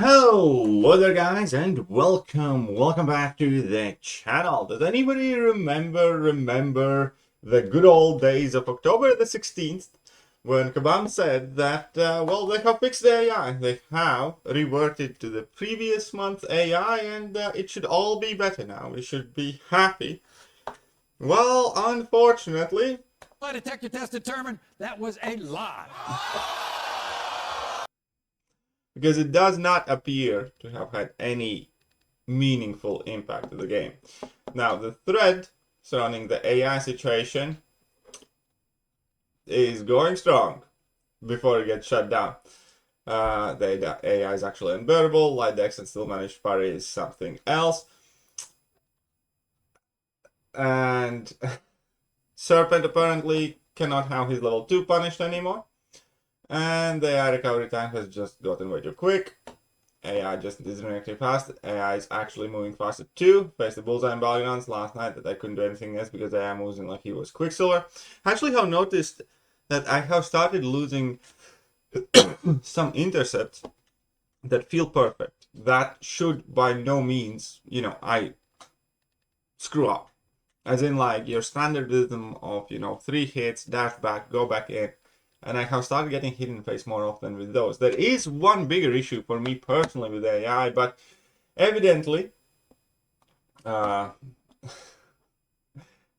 Hello there guys and welcome back to the channel. Does anybody remember the good old days of October the 16th when Kabam said that well, they have fixed the AI, they have reverted to the previous month AI, and it should all be better now, we should be happy. Well, unfortunately, lie detector test determined that was a lie. because it does not appear to have had any meaningful impact to the game. Now, the thread surrounding the AI situation is going strong before it gets shut down. The AI is actually unbearable. Lightdex and still managed parry is something else. And Serpent apparently cannot have his level 2 punished anymore. And the AI recovery time has just gotten way too quick. AI just isn't reacting fast. AI is actually moving faster too. Faced the bullseye and polygons last night that I couldn't do anything against because AI moves in like he was Quicksilver. Actually, have noticed that I have started losing some intercepts that feel perfect. That should by no means, I screw up. As in like your standard rhythm of, 3 hits, dash back, go back in. And I have started getting hit in the face more often with those. There is one bigger issue for me personally with AI, but evidently, feels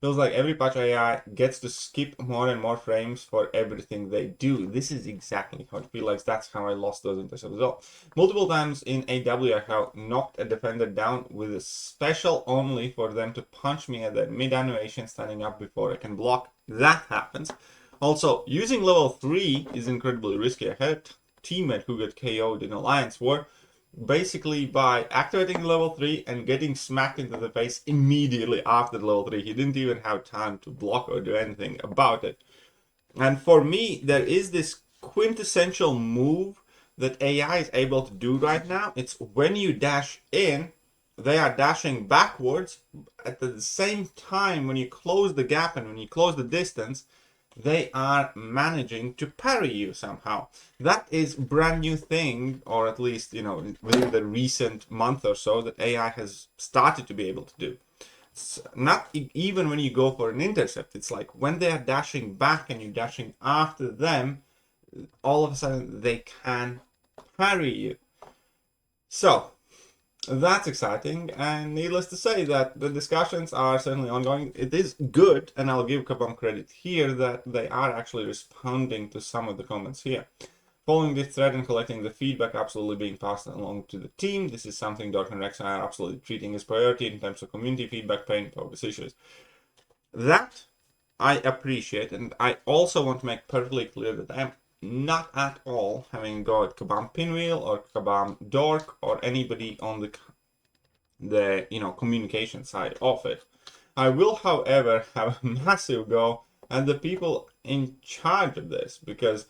like every patch AI gets to skip more and more frames for everything they do. This is exactly how it feels like. That's how I lost those intercepts as well. Multiple times in AW, I have knocked a defender down with a special only for them to punch me at that mid animation standing up before I can block. That happens. Also, using level 3 is incredibly risky. I had a teammate who got KO'd in Alliance War basically by activating level 3 and getting smacked into the face immediately after level 3. He didn't even have time to block or do anything about it. And for me, there is this quintessential move that AI is able to do right now. It's when you dash in, they are dashing backwards. At the same time, when you close the gap and when you close the distance, they are managing to parry you somehow. That is a brand new thing, or at least, within the recent month or so, that AI has started to be able to do. It's not even when you go for an intercept. It's like when they are dashing back and you're dashing after them, all of a sudden they can parry you. So, that's exciting, and needless to say that the discussions are certainly ongoing. It is good, and I'll give Kabam credit here that they are actually responding to some of the comments here. Following this thread and collecting the feedback absolutely being passed along to the team, this is something Dork and Rex are absolutely treating as priority in terms of community feedback, pain, focus issues. That I appreciate, and I also want to make perfectly clear that I'm not at all having go at Kabam Pinwheel or Kabam Dork or anybody on the communication side of it. I will, however, have a massive go at the people in charge of this because,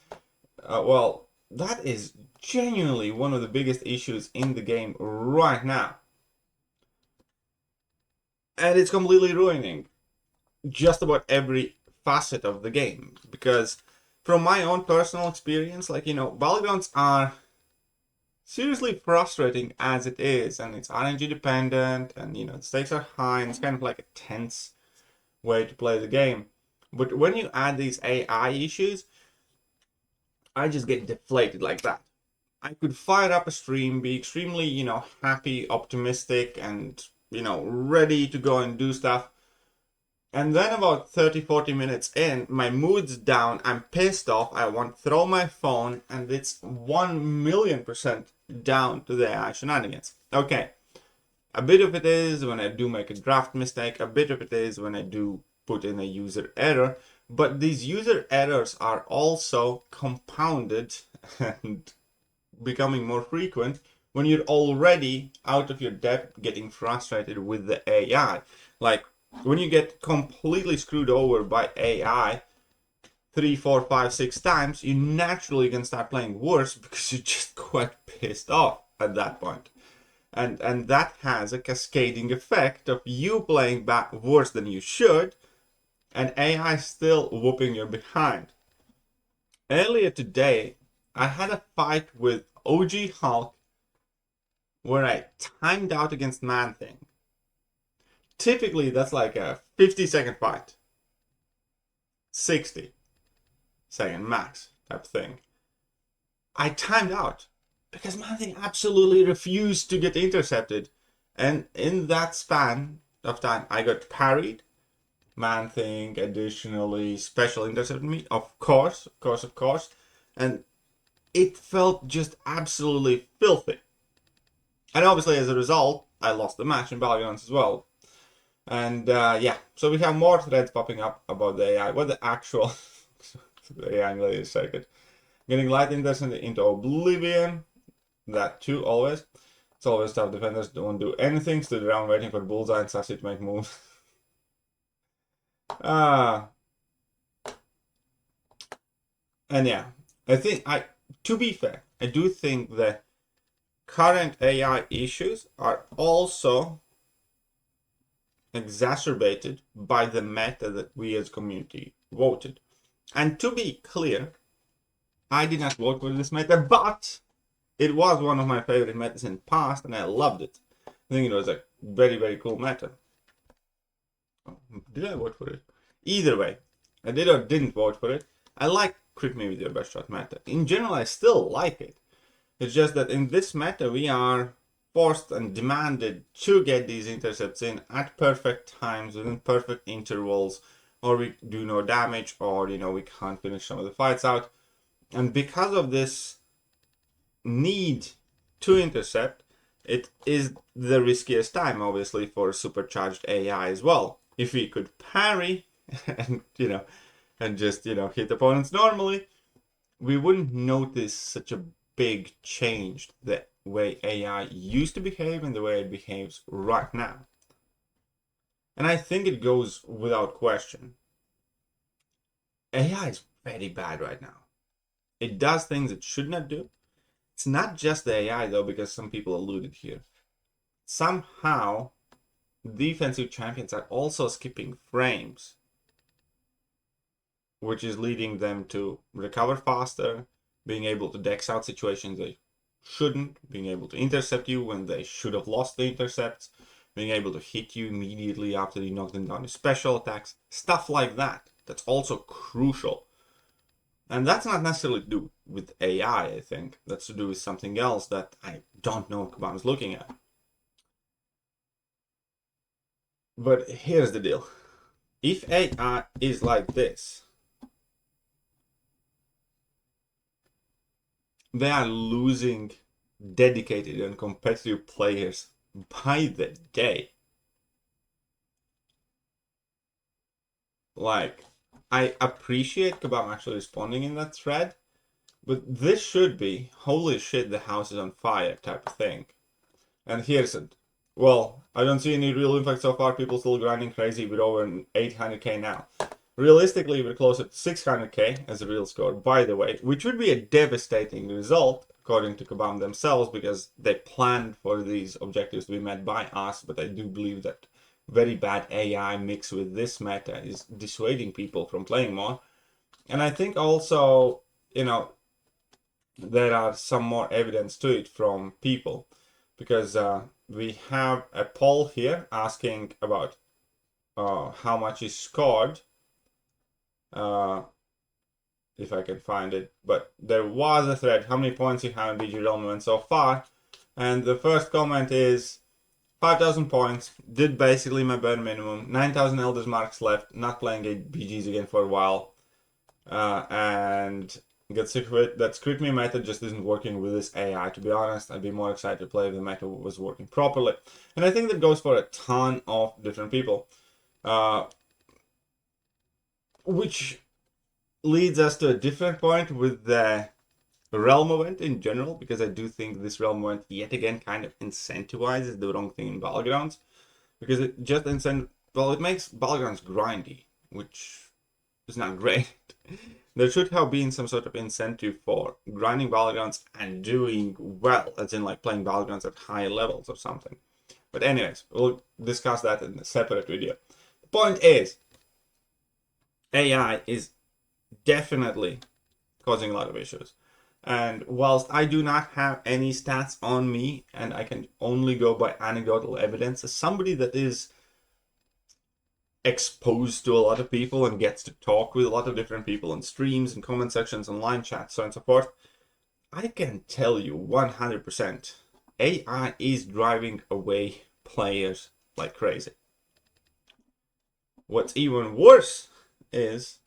well, that is genuinely one of the biggest issues in the game right now. And it's completely ruining just about every facet of the game because from my own personal experience, like, battlegrounds are seriously frustrating as it is, and it's RNG dependent, and the stakes are high, and it's kind of like a tense way to play the game. But when you add these AI issues, I just get deflated like that. I could fire up a stream, be extremely, happy, optimistic, and, ready to go and do stuff. And then about 30-40 minutes in, my mood's down, I'm pissed off, I want to throw my phone, and it's 1,000,000% down to the AI shenanigans. Okay, a bit of it is when I do make a draft mistake, a bit of it is when I do put in a user error, but these user errors are also compounded and becoming more frequent when you're already out of your depth getting frustrated with the AI. Like, when you get completely screwed over by AI 3, 4, 5, 6 times, you naturally can start playing worse because you're just quite pissed off at that point. And that has a cascading effect of you playing back worse than you should, and AI still whooping your behind. Earlier today, I had a fight with OG Hulk where I timed out against Man-Thing. Typically, that's like a 50-second fight. 60-second max type thing. I timed out because Man-Thing absolutely refused to get intercepted. And in that span of time, I got parried. Man-Thing additionally special intercepted me, of course. And it felt just absolutely filthy. And obviously, as a result, I lost the match in Battlegrounds as well. And yeah, so we have more threads popping up about the AI. What the actual AI related circuit. Getting light intercepted into oblivion. That too, always. It's always tough. Defenders don't do anything, stood around waiting for bullseye and Sassy to make moves. And yeah, to be fair, I do think the current AI issues are also exacerbated by the meta that we as community voted. And to be clear, I did not vote for this meta, but it was one of my favorite metas in the past, and I loved it. I think it was a very, very cool meta. Did I vote for it? Either way, I did or didn't vote for it. I like Crit Me With Your Best Shot meta. In general, I still like it. It's just that in this meta, we are forced and demanded to get these intercepts in at perfect times, within perfect intervals, or we do no damage, or, we can't finish some of the fights out. And because of this need to intercept, it is the riskiest time, obviously, for supercharged AI as well. If we could parry and, and just, hit opponents normally, we wouldn't notice such a big change the way AI used to behave and the way it behaves right now. And I think it goes without question. AI is very bad right now. It does things it should not do. It's not just the AI though, because some people alluded here. Somehow, defensive champions are also skipping frames, which is leading them to recover faster, being able to dex out situations they shouldn't, being able to intercept you when they should have lost the intercepts, being able to hit you immediately after you knock them down with special attacks, stuff like that. That's also crucial. And that's not necessarily to do with AI, I think. That's to do with something else that I don't know what Kabam's looking at. But here's the deal. If AI is like this, they are losing dedicated and competitive players by the day. Like, I appreciate Kabam actually responding in that thread, but this should be, holy shit, the house is on fire type of thing. And here's it. Well, I don't see any real impact so far. People still grinding crazy with over 800k now. Realistically, we're closer to 600k as a real score, by the way, which would be a devastating result, according to Kabam themselves, because they planned for these objectives to be met by us, but I do believe that very bad AI mixed with this meta is dissuading people from playing more. And I think also, there are some more evidence to it from people, because we have a poll here asking about how much is scored, if I can find it, but there was a thread, how many points you have in BG Realm so far, and the first comment is 5,000 points, did basically my bare minimum, 9,000 Elders marks left, not playing BGs again for a while, and get sick of it. That Crit Me meta just isn't working with this AI, to be honest. I'd be more excited to play if the meta was working properly. And I think that goes for a ton of different people. Which leads us to a different point with the Realm event in general, because I do think this Realm event yet again kind of incentivizes the wrong thing in Battlegrounds. Because it just it makes Battlegrounds grindy, which is not great. There should have been some sort of incentive for grinding Battlegrounds and doing well, as in like playing Battlegrounds at high levels or something. But anyways, we'll discuss that in a separate video. The point is, AI is definitely causing a lot of issues. And whilst I do not have any stats on me, and I can only go by anecdotal evidence, as somebody that is exposed to a lot of people and gets to talk with a lot of different people in streams and comment sections and line chats, so on and so forth, I can tell you 100% AI is driving away players like crazy. What's even worse is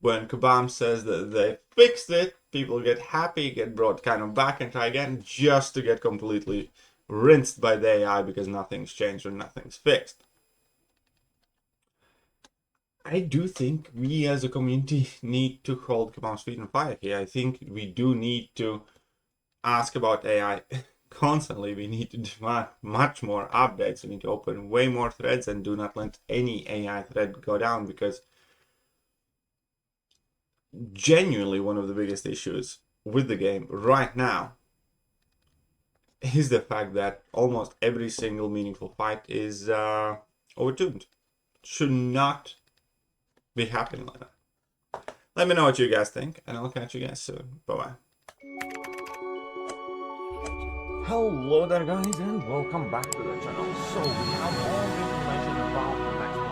when Kabam says that they fixed it, people get happy, get brought kind of back and try again, just to get completely rinsed by the AI because nothing's changed or nothing's fixed. I do think we as a community need to hold Kabam's feet on fire here. I think we do need to ask about AI constantly. We need to demand much more updates. We need to open way more threads and do not let any AI thread go down, because genuinely one of the biggest issues with the game right now is the fact that almost every single meaningful fight is overtuned. Should not be happening like that. Let me know what you guys think, and I'll catch you guys soon. Bye-bye. Hello there guys, and welcome back to the channel. So we have all the information about the next